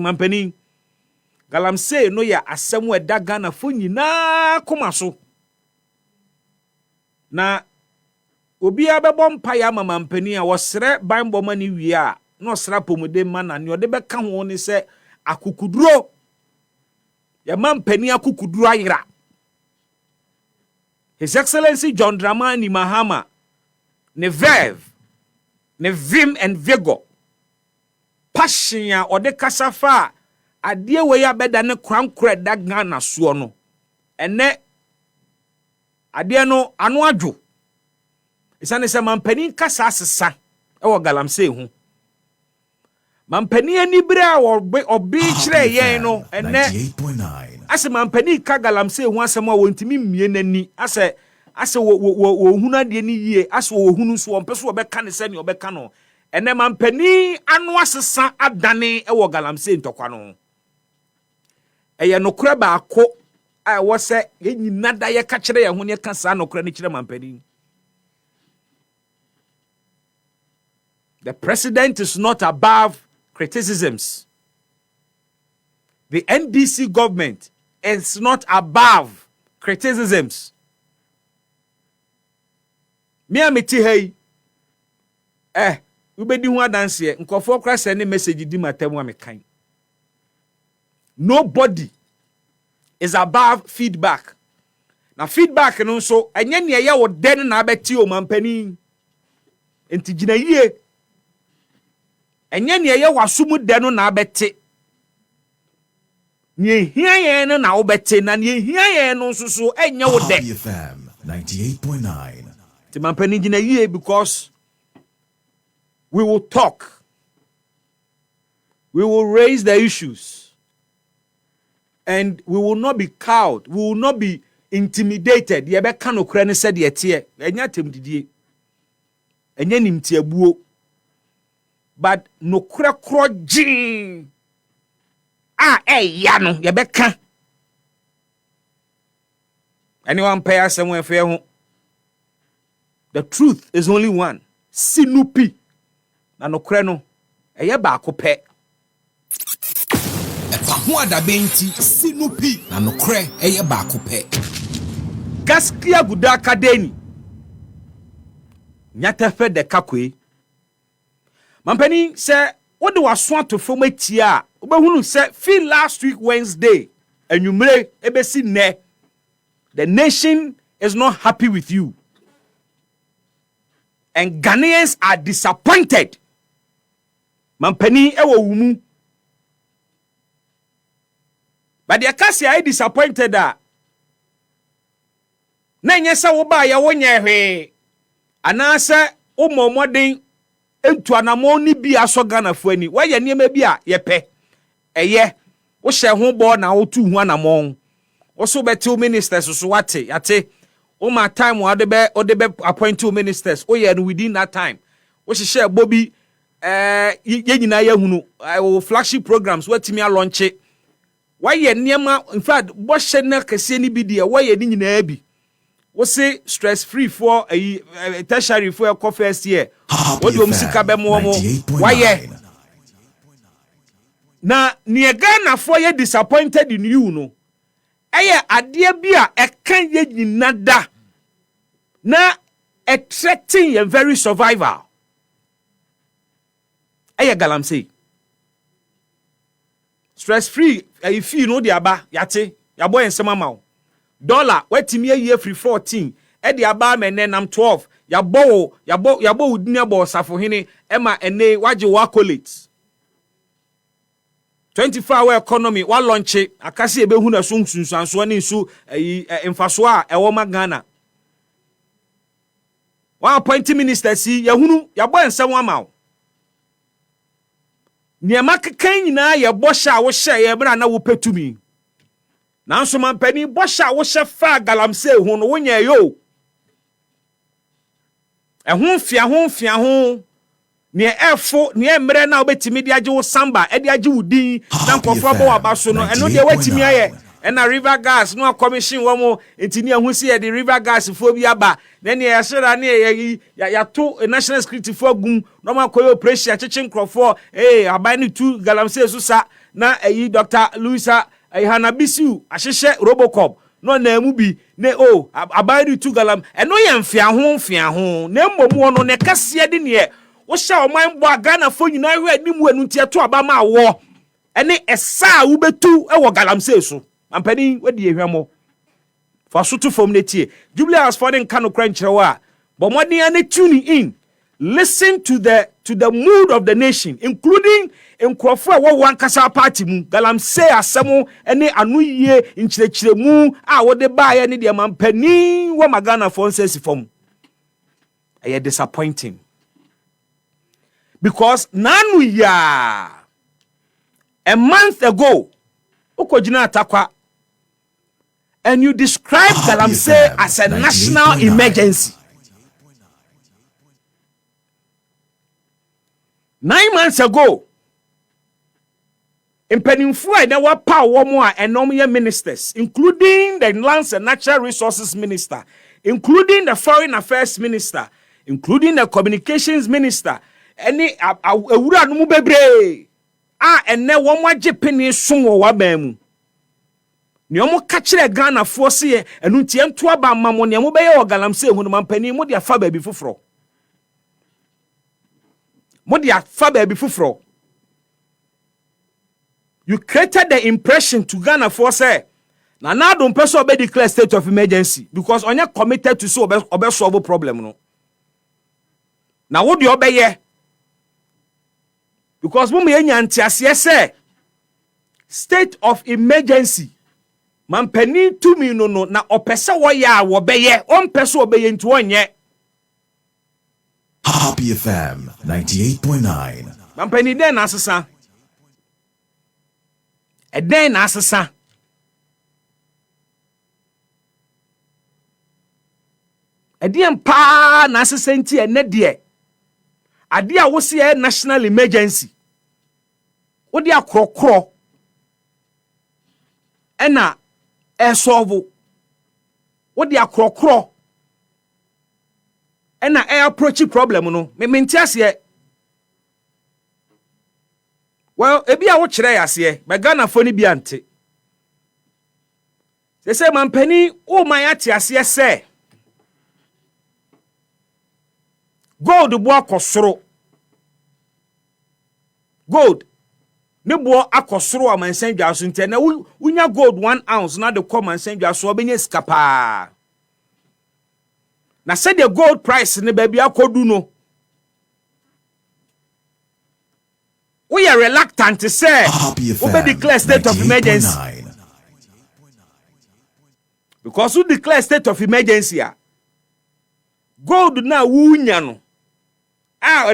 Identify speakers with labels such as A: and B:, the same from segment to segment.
A: mampani Galamsey no ya asɛm wɔ da Ghana fo nyinaa koma so na obi abɛbɔ mpa ya mampani a wɔsrɛ banbɔ ma ne wie a no sra pomude ma na ne ɔde bɛka ho ne sɛ akukuduro ya mampani akukuduro ayira. His Excellency John Dramani Mahama ne verve ne vim and vigor passion ya ɔde kasa fa adeɛ wɔ ya bɛda ne krankra da Ghana soɔ no ɛnɛ adeɛ no ano adwo isane sɛ mampani kasa asesa ɛwɔ Galamsey ho mampani ani bere a obi kyerɛ yɛn no ɛnɛ ase mampani ka Galamsey ho asɛm a wɔntimi mmie nani ase wo hunu ade ni yie ase wo hunu so wɔmpɛ so wɔbɛka ne sɛ ne wɔbɛka no ɛnɛ mampani ano asesa adane ɛwɔ Galamsey ntɔkwa no ɛyɛ nokora baako a ɛwɔ sɛ yɛnyina da yɛka kyerɛ yɛn ho ne ka saa nokora ne kyerɛ mampani. The president is not above criticisms. The NDC government is not above criticisms. Me ameti hey ubedi ho adanse nkofo kra send message di matam am kan. Nobody is above feedback. Na feedback no so enye ne ye wo den na abeti o mampani. Enti gina yie. Enye ne ye wasum de no na abeti. Nye hia ye no na obeti na nye hia ye no so so enye wo de.
B: FM 98.9.
A: Ti mampani gina yie because we will talk. We will raise the issues. And we will not be cowed. We will not be intimidated. Ye be kan okra ne se de tie. Enya temdidie. Enya nimtiabuo. But no kra krojin. Ya no ye be kan. Anyone pay us somewhere fair? The truth is only one. Sinupi. Na no kra no eye ba akopɛ.
C: Ho adabenti sinupi na no kra eye ba akopɛ.
A: Gaskiya guda kadeni. Nyatefe de kakwe. Mampani sɛ wode waso atofo matia obehunu sɛ feel last week Wednesday anwumre ebesi nne. The nation is not happy with you. And Ghanaians are disappointed. Mampani ewo wumu. But the Acacia are disappointed that. Nanya sa wo ba ya wonye hwe. Anasa wo momodin entu anamo ni bi aso Ghana fo ani. Wa ye niam bi a ye pe. Eye wo hye ho bo na wo tu hu anamo. Wo so beti ministers so wate yate. O ma time wo de be appoint two ministers. O ye no within that time. Wo hye bobi ye nyina ya hunu flagship programs watimi a launch. Why ye niema in fact bo hye na kase ni bi de why ye ni nyina bi. Wo say stress free for a tertiary for a first year. What do musika be mo why ye na ne Ghana for ye disappointed in you no. Eye ade bi a ekan ye nyina da na a threatening your very survival. Eye Galamsey stress free if you know the aba yate ya boy ensema ma dollar wetimi ye free 14 e the aba menenam 12 ya bo udini abo safo hene ema ene waje wa college 24-hour economy wa launch akase ebe hu na so nsunsanso ne nsu emfaso a ewo ma Ghana wa appoint minister si ya hunu ya boy ensema ma niema kekan nyina ye bosha a wo hye ye bra na wo petumi nanso mampani bosha a wo hye fa Galamsey ho no wonya yo ho fia ho ne efo ne emre na obetimi de age wo samba e de age wo din na nkofo bo abaso no eno de watimi aye na river gas no commission wo mo entini ahu si ye de river gas fo bi aba na ne ye sera ne ya to national security fo gum no ma koyo operation chichi nkrofo aban ni tu Galamsey so sa na Dr. Louisa Hanabisiu ahyehye Robocop no na emu bi ne abadi tu galam eno ye mfia ho na mmom no ne kase de ne wo hye oman bo Ghana fo nyina hwe animu anu tie to aba ma wo ene esa wo betu e wo Galamsey so ampani wadi ehwemo fa so to fom ne tie Julius for den kano kranchire wa but modern ane tune in listen to the mood of the nation including nkrofo a wo wankasa party mu Galamsey asemo ene anoyie nchirechiremu a wo de baaye ne de mampani wo magana for nsesi fom e disappointing because nanu ya a month ago ukojina atakwa and you describe Galamsey as a national emergency. 9 months ago, in Peninfua, there were power more and ministers, including the Lands and Natural Resources Minister, including the Foreign Affairs Minister, including the Communications Minister, any and then one more Japanese song or wabemu. Nyomo kachire Ghana force ye enu tie nto aba mammo ne mo beye o Galamsey hunu mampani mo dia fa ba bi foforo you created the impression to Ghana force na now don't person be declare state of emergency because onye committed to so obe solve problem no na wo de obeye because mo me nya ntiase say state of emergency mampani tumi no na opese wo ya wo beye on pese obeye nti wonye
B: Happy FM 98.9
A: mampani den na asesa eden na asesa edien pa na asesa nti ene de ade a wo se national emergency wo de akrokro ena solve what the akrokro ena approach problem no me ntiase well ebi a wo kire yase be Ghana fo ni bi ante se mampani o man atiase se gold bo akosoro gold ne bo akosoro amansan dwaso nte na unya gold 1 ounce na de come ansan dwaso obenya skapa na say the gold price ne ba bia kodu no we are reluctant to say we declare state of emergency because we declare state of emergency gold na wunya no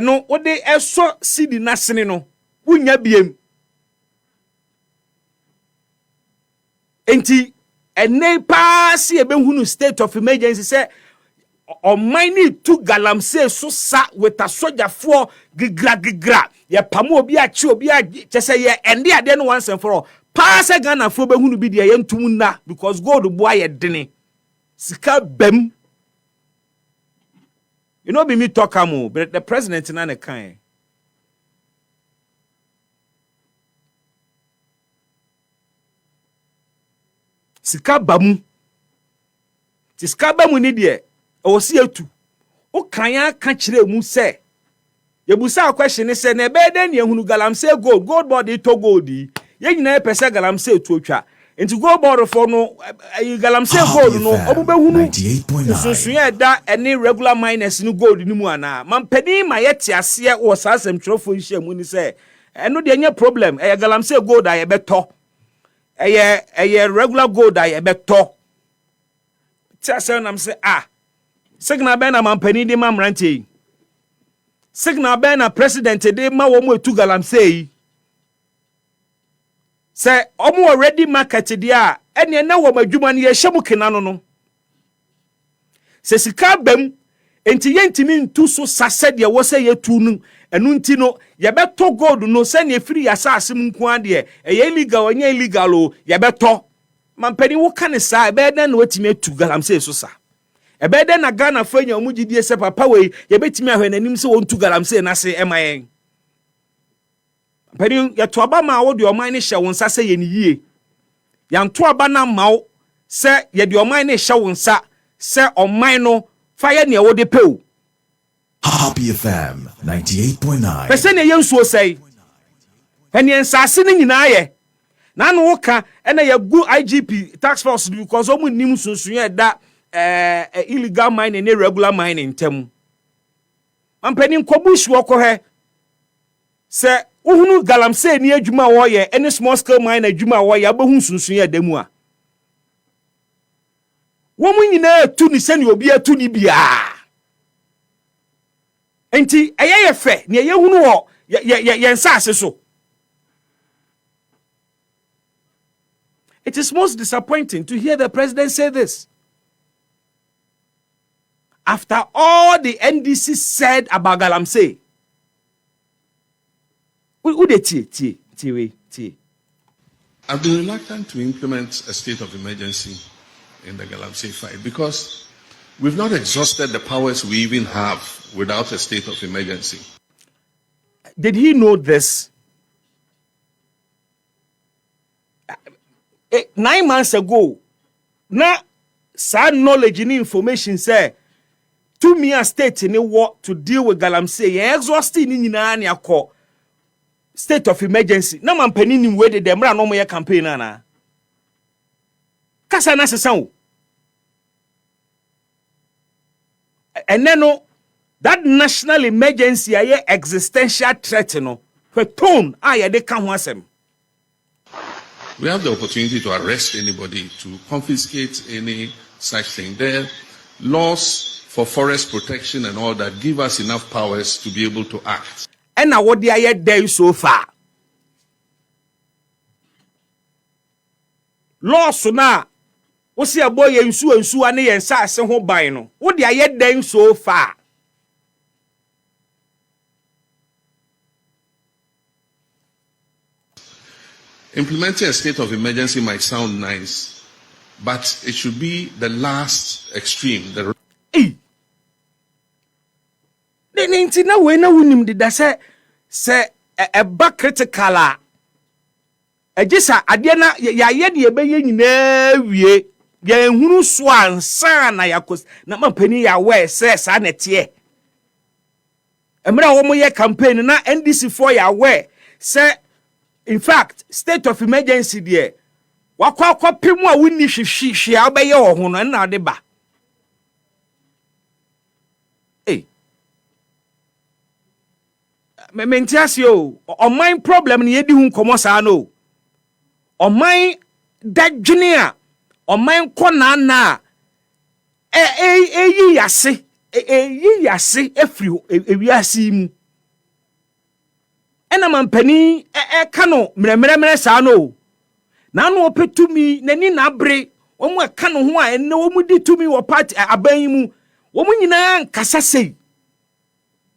A: no we de eso cedi na sene no wunya biem enti ene pass e be hunu state of emergency say o mine to Galamsey so sa with a soldier for gigra ye pamo obi achi obi chese ye ende ade no once and for all pass e Ghana fo be hunu bi de ye ntum na because gold boy ye dene sika bem you know be me talk am but the president na ne kan sika bamu ti sika bamu ni de o si etu o kan ya kan kire mu se ye busa question se na be den ye hunu Galamsey gold body to gold ye nyina pese Galamsey tu otwa enti gold board for no Galamsey gold no obu be hunu so ya da any regular miners ni gold ni mu ana mampani ma ye ti ase wo sasem trofo nhia mu ni se eno de nya problem Galamsey gold a ye beto eye regular gold a ye beto ti ase na say signal ben na mampani de mamrante signal ben na president de ma wo mu etu Galamsey say omo already market de a ene na wo madwuma ne ye hyemu kenano no se sika bam enti yentimi ntu so sase de wo say yetu nu enu nti no ye beto gold no se na efiri ya sase mu nko ade e illegal onye illegal o ye beto mampani wo kan sa e be den na watimi etu Galamsey so sa ebe de na Ghana fanya omugidie se papa we ye betimi ahwe nanim se wontu Galamsey na se emayen Mpani ya to aba ma wo de oman ne hye wo nsa se ye ne yie. Ya nto aba na ma wo se ye de oman ne hye wo nsa se oman no fa ye ne wo de pew.
B: Happy FM 98.9.
A: Pese ne ye nsuo sei. Eni ensase ne nyina ye. Na no woka ena ya gu IGP tax force because omu nim sunsun ye da illegal mining and regular mining tem. Ampeni nkobush woko he se uhunu Galamsey ni adwuma wo ye any small scale mine adwuma wo ye abahu sunsun ye da mu a. Wo mu nyina atu ni se ne obi atu ni bia. Enti eye fe ne ye hunu wo ye nsase so. It is most disappointing to hear the president say this. After all the NDC said about Galamsey. Who they tie?
D: I've been reluctant to implement a state of emergency in the Galamsey fight because we've not exhausted the powers we even have without a state of emergency.
A: Did he know this? 9 months ago, na sad knowledge and information say to me a state in a war to deal with Galamsey exhausting in an state of emergency. Na man penini we de demra no mo campaign na. Kasa na sesan. And then no that national emergency aye existential threat no. For tone aye de kan ho asem.
D: We have the opportunity to arrest anybody, to confiscate any such thing. There are laws for forest protection and all that give us enough powers to be able to act.
A: And now what they are there so far? Laws so now, we see a boy and su ane and sa se ho ban no. What they are there so far?
D: Implementing a state of emergency might sound nice, but it should be the last extreme.
A: Nentina we na wunim de da se ba critical a ejisa ade na ya ye de ebeye nyina wie ya ehunu so ansa na yakos na mampani ya we se sa na tie emra wo mo ye campaign na NDC for ya we se in fact state of emergency there wakwa pemu a wonni hwehwe abeye wo ho no na de ba mentiasi o my problem ni yedi hu komo sa no o my dadwene a o my kona na yi yase yi yase efri ewiase mu ena mampani ka no mremremre sa no na no opetumi nani na abre wo mu ka no ho a enne wo mu di tumi wo party aban mu wo mu nyina nkasa sei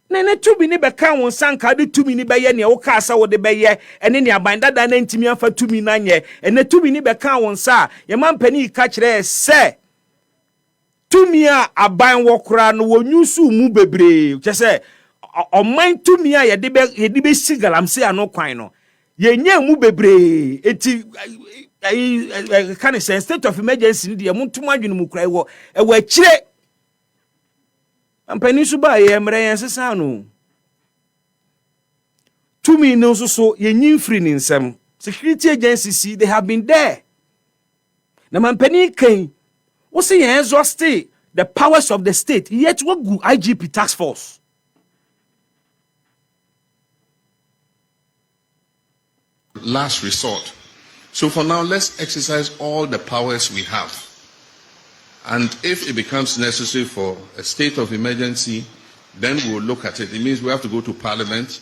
A: nene tumi ni beka won sanka de tumi ni beye ne wo ka asa wo de beye ene ne abandada na ntimi afa tumi na nye ene tumi ni beka won sa ye mampani ka kire se tumi a aban wo kura no wonyusu mu bebre che se oman tumi a ye de be si Galamsey ano kwan no ye nya mu bebre eti kan say state of emergency ni de montum adwene mu kura wo e wa kire ampani su ba ye mre yen sesa no tumi no so ye nyimfri ni nsem security agencies they have been there na mampani kan wo se yen exhaust the powers of the state yet what go IGP task force
D: last resort. So for now, let's exercise all the powers we have. And if it becomes necessary for a state of emergency, then we'll look at it. It means we have to go to Parliament.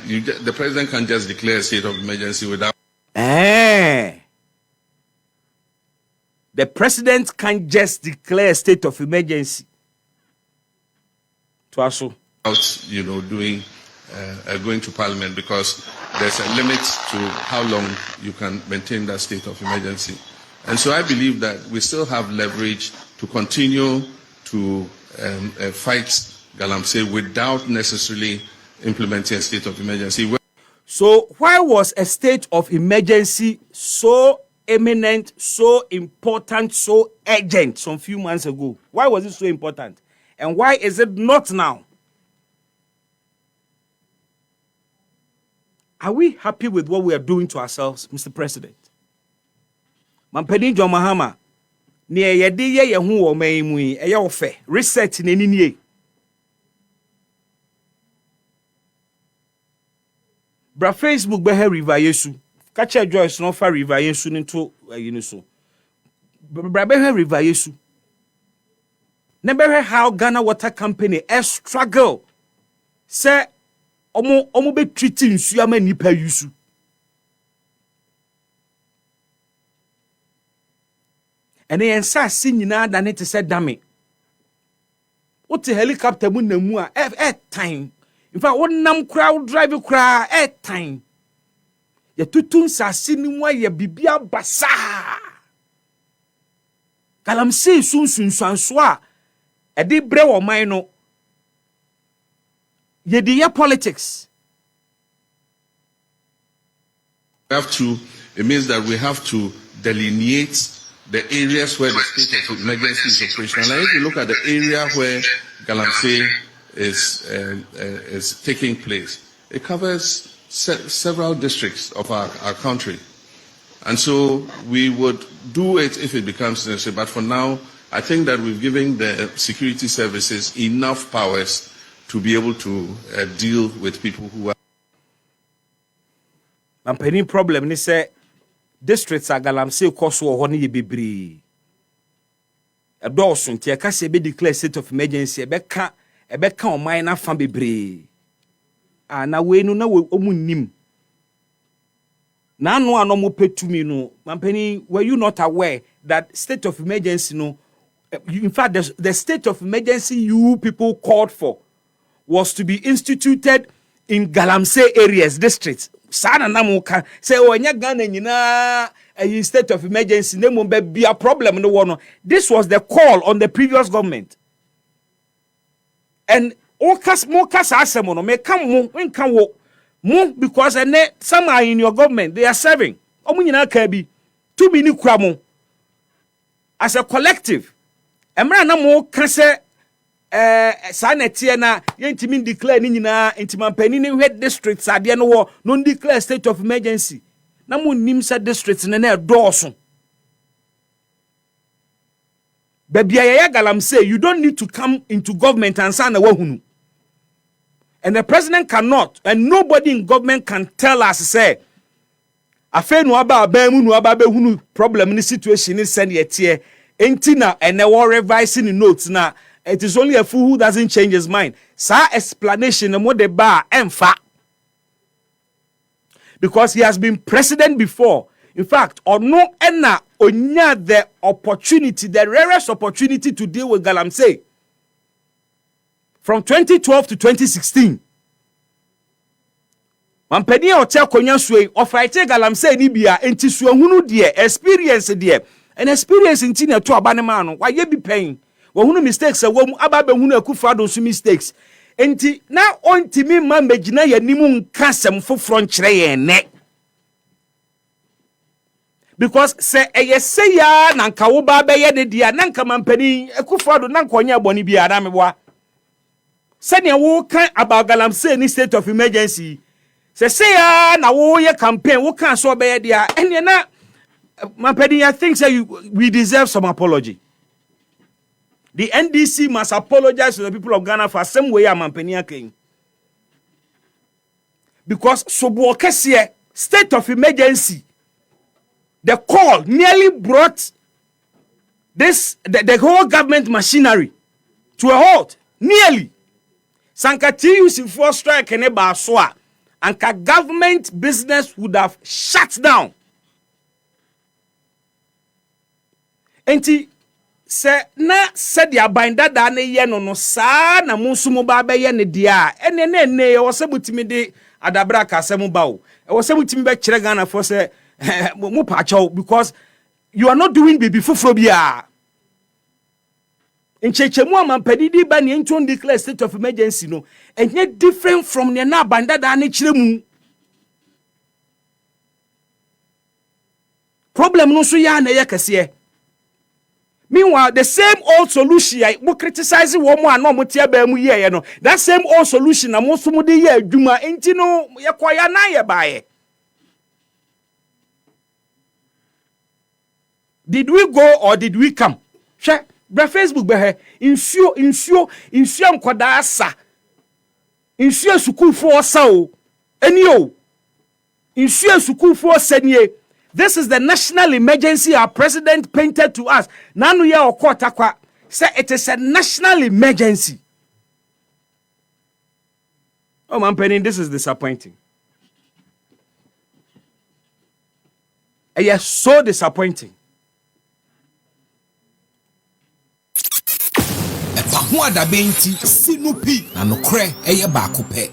D: The president can't just declare a state of emergency without...
A: The president can't just declare a state of emergency.
D: Without, doing... going to Parliament, because there's a limit to how long you can maintain that state of emergency. And so I believe that we still have leverage to continue to fight Galamsey without necessarily implementing a state of emergency.
A: So why was a state of emergency so eminent, so important, so urgent some few months ago? Why was it so important? And why is it not now? Are we happy with what we are doing to ourselves, Mr. President? Mampeni John Mahama, ni yedi ye hu wo man mu yi, eye ofe, reset na ni nie. Bra Facebook be River Yesu. Kacha Joyce no fa River Yesu into so. Bra be River Yesu. Never how Ghana Water Company struggle. Say omo be treating nsu ama nipa yusu. Ene yensa si nyina da ne te se dame. What helicopter mu na mu a time. In fact, one nam crowd drive cry time. Ye tutun sasi ni mu ye bibia basa. Galamsey sun so a e de bre wo man no. Ye de politics.
D: It means that we have to delineate the areas where the state of emergency is operational. And if you look at the area where Galamsey is taking place, it covers several districts of our country. And so we would do it if it becomes necessary. But for now, I think that we've given the security services enough powers to be able to deal with people who are.
A: Mampeni problem ni say districts are Galamsey koso wo ne ye bebre. Edosun tie ka se be declare state of emergency ebeka oman na fa bebre. Na we no na omunnim. Na no anomo petumi no. Mampeni, were you not aware that state of emergency no, in fact the state of emergency you people called for was to be instituted in Galamsey areas, districts. Sana namuka say onya Ghana nyina a state of emergency name be a problem no one. This was the call on the previous government. And okas asemo no me kan wo because some are in your government, they are serving. Omu nyina ka bi to be ni kura mo as a collective. Emra na mo ka say sanete na yentimi declare ni nyina intimampani ni head districts ade no wo no declare state of emergency na mo nim sa districts na dooso babia ya Galamsey. You don't need to come into government and say na wahunu, and the president cannot, and nobody in government can tell us say afa no aba mu no aba behunu problem ni situation ni send yetie enti na ene wo revising the notes na. It is only a fool who doesn't change his mind. Sa explanation mo de ba emfa. Because he has been president before. In fact, or no ena onya the opportunity, the rarest opportunity to deal with Galamsey. From 2012 to 2016. Mampeni hotel konya suwe ofaite Galamsey ni bia enti suwe hunu die experience die. And experience inti na to abane ma no. Wa ye bi pain. Wahunu mistakes wom ababe hunu akufado so mistakes enti na ontimi ma magina yanimu nkasem foforo nkyere ye ne because say say ya na nka wo ba be ye de dia na nka mampani akufado na nka onya boni bia na meboa se ne wo kan about Galamsey ni state of emergency say ya na wo ye campaign wo kan so be ye dia ene na mampani. I think say we deserve some apology. The NDC must apologize to the people of Ghana for the same way Mampenia came. Because Sobuokesiye, state of emergency, the call nearly brought the whole government machinery to a halt. Nearly. Sankati using force strike and Ebaswa, and government business would have shut down. Enti se na se dia binda da na ye no saa na munsumu ba be ye ne dia ene ye wo se butimi de adabra ka se mu ba o e wo se butimi be kire Ghana for se mu pa chaw because you are not doing baby fufuro bia nchechemu amampadi di ba ne nton declare state of emergency no enye different from ne na binda da na kire mu problem no so ya na ye kese. Meanwhile, the same old solution I mo criticize wo mo ano mo tia ba mu ye no. That same old solution na mo so mo de ye adwuma enti no ye kwaya na ye baaye. Did we go or did we come? Hwe, bra Facebook be he insuo nkoda asa. Insuo school for osa o. Eni o. Insuo school for senie. This is the national emergency our president painted to us. Nanu ya okota kwa say it is a national emergency. Oh man penny, this is disappointing. And yes, so disappointing.
C: Epa ho adabe nti sinupi na nokre eye baako pe.